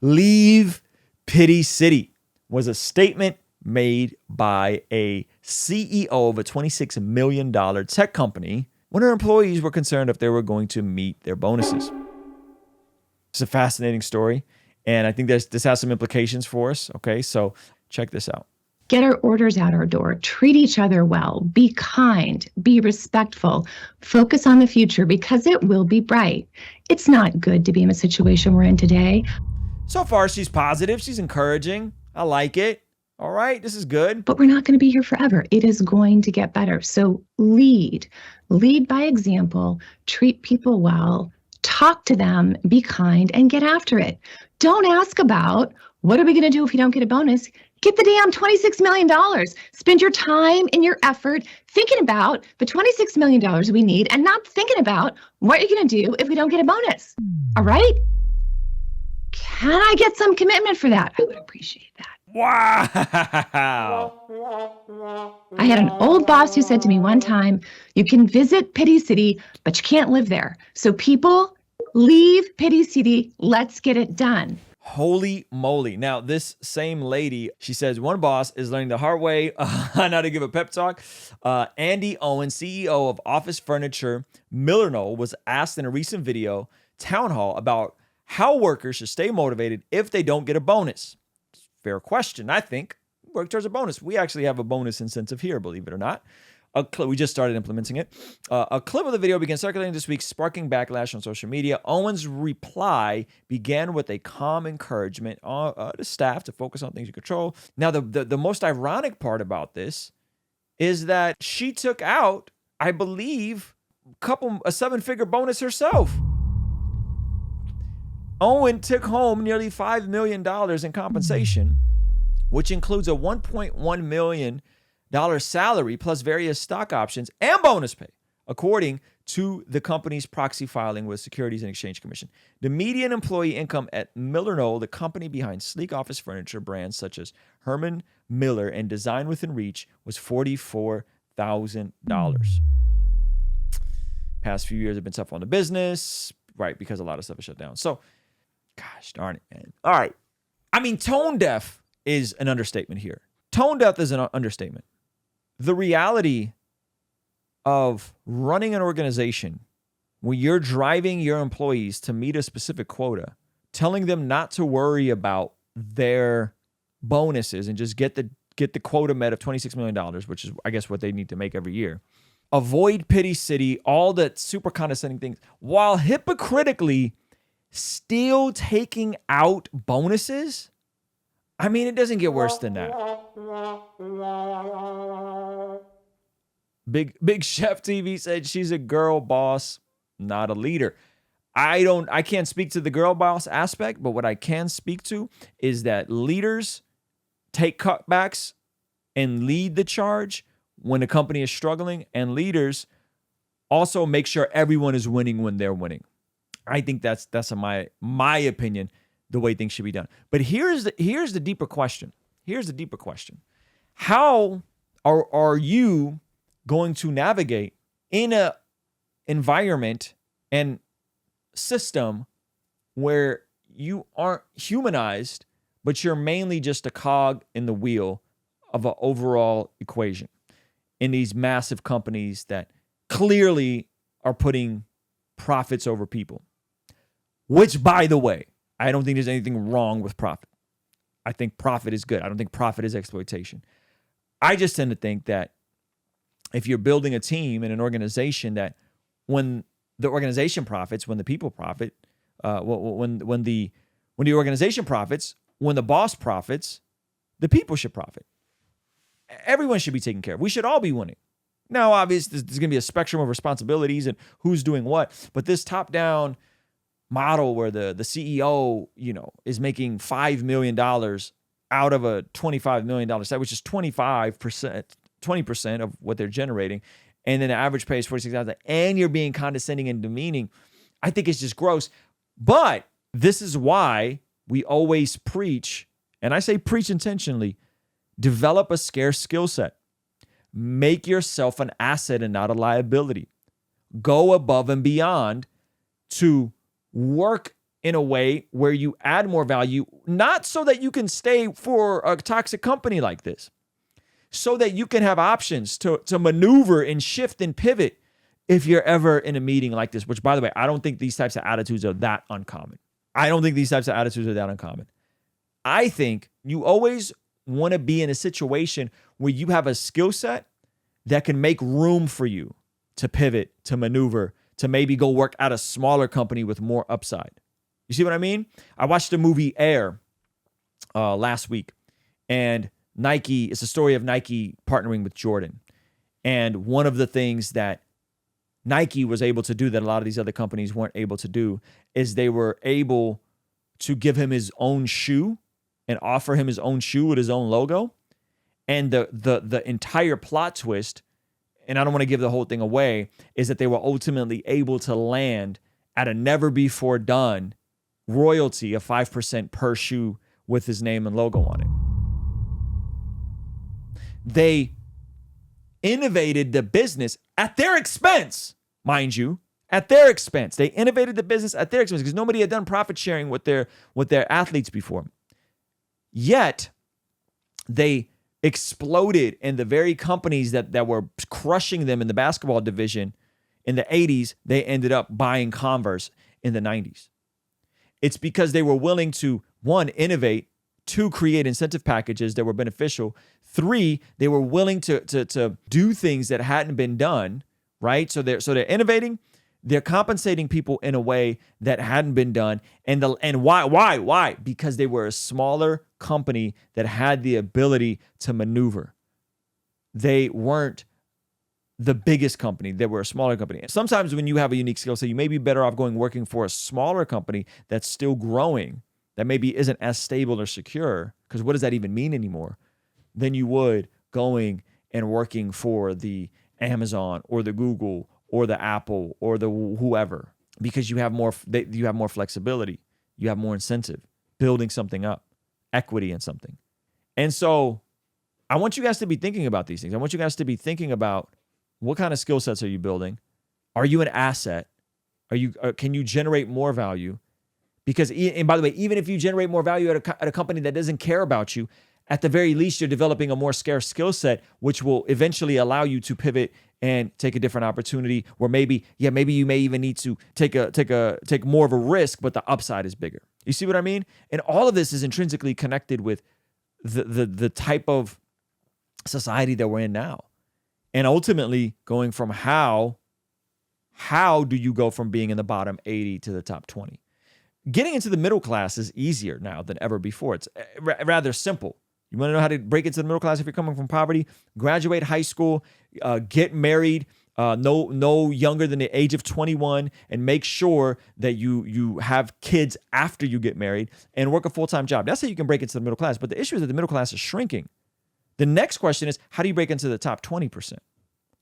Leave Pity City was a statement made by a CEO of a $26 million tech company when her employees were concerned if they were going to meet their bonuses. It's a fascinating story, and I think this has some implications for us. Okay, so check this out. Get our orders out our door, treat each other well, be kind, be respectful, focus on the future because it will be bright. It's not good to be in a situation we're in today. So far, she's positive. She's encouraging. I like it. All right, this is good. But we're not going to be here forever. It is going to get better. So lead by example, treat people well, talk to them, be kind, and get after it. Don't ask about what are we going to do if you don't get a bonus. Get the damn $26 million. Spend your time and your effort thinking about the $26 million we need and not thinking about what you're going to do if we don't get a bonus. All right? Can I get some commitment for that? I would appreciate that. Wow. I had an old boss who said to me one time, you can visit Pity City, but you can't live there. So people, leave Pity City. Let's get it done. Holy moly. Now, this same lady, she says, one boss is learning the hard way on how to give a pep talk. Andy Owen, CEO of Office Furniture Millerknoll, was asked in a recent video town hall about how workers should stay motivated if they don't get a bonus. Fair question, I think. Work towards a bonus. We actually have a bonus incentive here, believe it or not. We just started implementing it. A clip of the video began circulating this week, sparking backlash on social media. Owen's reply began with a calm encouragement to staff to focus on things you control. Now, the most ironic part about this is that she took out, I believe, a seven-figure bonus herself. Owen took home nearly $5 million in compensation, which includes a $1.1 million salary plus various stock options and bonus pay, according to the company's proxy filing with Securities and Exchange Commission. The median employee income at Millerknoll, the company behind sleek office furniture brands such as Herman Miller and Design Within Reach, was $44,000. Past few years have been tough on the business, right? Because a lot of stuff is shut down. So, gosh darn it, man. All right. I mean, tone deaf is an understatement here. Tone deaf is an understatement. The reality of running an organization where you're driving your employees to meet a specific quota, telling them not to worry about their bonuses and just get the quota met of $26 million, which is, I guess, what they need to make every year. Avoid Pity City, all the super condescending things, while hypocritically still taking out bonuses. I mean, it doesn't get worse than that. Big Chef TV said she's a girl boss, not a leader. I can't speak to the girl boss aspect, but what I can speak to is that leaders take cutbacks and lead the charge when a company is struggling, and leaders also make sure everyone is winning when they're winning. I think that's my opinion, the way things should be done. But here's the deeper question. Here's the deeper question. How are you going to navigate in a environment and system where you aren't humanized, but you're mainly just a cog in the wheel of an overall equation in these massive companies that clearly are putting profits over people? Which, by the way, I don't think there's anything wrong with profit. I think profit is good. I don't think profit is exploitation. I just tend to think that if you're building a team and an organization, that when the organization profits, when the people profit, when the organization profits, when the boss profits, the people should profit. Everyone should be taken care of. We should all be winning. Now, obviously, there's going to be a spectrum of responsibilities and who's doing what, but this top-down model where the CEO, is making $5 million out of a $25 million set, which is 25%, 20% of what they're generating, and then the average pay is $46,000, and you're being condescending and demeaning, I think it's just gross. But this is why we always preach, and I say preach intentionally, develop a scarce skill set. Make yourself an asset and not a liability. Go above and beyond to work in a way where you add more value, not so that you can stay for a toxic company like this, so that you can have options to maneuver and shift and pivot if you're ever in a meeting like this, which, by the way, I don't think these types of attitudes are that uncommon. I think you always want to be in a situation where you have a skill set that can make room for you to pivot, to maneuver, to maybe go work at a smaller company with more upside. You see what I mean? I watched the movie Air last week, and Nike, it's a story of Nike partnering with Jordan. And one of the things that Nike was able to do that a lot of these other companies weren't able to do is they were able to give him his own shoe and offer him his own shoe with his own logo. And the entire plot twist, and I don't want to give the whole thing away, is that they were ultimately able to land at a never before done royalty of 5% per shoe with his name and logo on it. They innovated the business at their expense, mind you, at their expense. They innovated the business at their expense because nobody had done profit sharing with their athletes before. Yet, they exploded, and the very companies that were crushing them in the basketball division in the 80s, they ended up buying Converse in the 90s. It's because they were willing to, one, innovate, two, create incentive packages that were beneficial, three, they were willing to do things that hadn't been done, right? So they're innovating, they're compensating people in a way that hadn't been done. And why? Because they were a smaller company that had the ability to maneuver. They weren't the biggest company. They were a smaller company. And sometimes when you have a unique skill set, you may be better off working for a smaller company that's still growing, that maybe isn't as stable or secure, because what does that even mean anymore, than you would going and working for the Amazon or the Google or the Apple or the whoever, because you have more flexibility, you have more incentive, building something up, equity in something. And so I want you guys to be thinking about these things. I want you guys to be thinking about, what kind of skill sets are you building? Are you an asset? Can you generate more value? Because, and by the way, even if you generate more value at a company that doesn't care about you, at the very least, you're developing a more scarce skill set, which will eventually allow you to pivot and take a different opportunity, where maybe you may even need to take more of a risk, but the upside is bigger. You see what I mean? And all of this is intrinsically connected with the type of society that we're in now. And ultimately going from how do you go from being in the bottom 80 to the top 20? Getting into the middle class is easier now than ever before. It's rather simple. You want to know how to break into the middle class if you're coming from poverty? Graduate high school, get married, no younger than the age of 21, and make sure that you have kids after you get married and work a full-time job. That's how you can break into the middle class. But the issue is that the middle class is shrinking. The next question is, how do you break into the top 20%?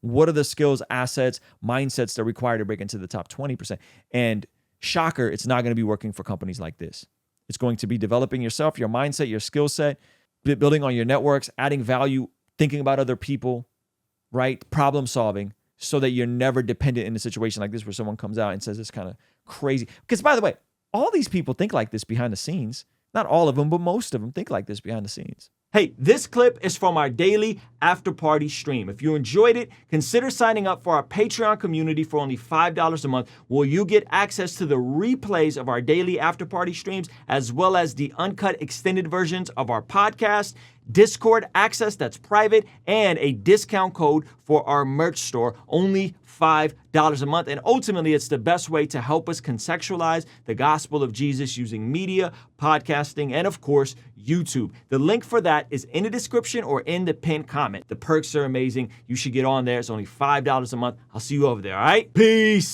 What are the skills, assets, mindsets that are required to break into the top 20%? And shocker, it's not going to be working for companies like this. It's going to be developing yourself, your mindset, your skill set, building on your networks, adding value, thinking about other people, right? Problem solving, so that you're never dependent in a situation like this where someone comes out and says it's kind of crazy. Because, by the way, all these people think like this behind the scenes. Not all of them, but most of them think like this behind the scenes. Hey, this clip is from our daily after party stream. If you enjoyed it, consider signing up for our Patreon community for only $5 a month, where you get access to the replays of our daily after party streams, as well as the uncut extended versions of our podcast, Discord access that's private, and a discount code for our merch store, only $5 a month. And ultimately, it's the best way to help us contextualize the gospel of Jesus using media, podcasting, and of course, YouTube. The link for that is in the description or in the pinned comment. The perks are amazing. You should get on there. It's only $5 a month. I'll see you over there, all right? Peace.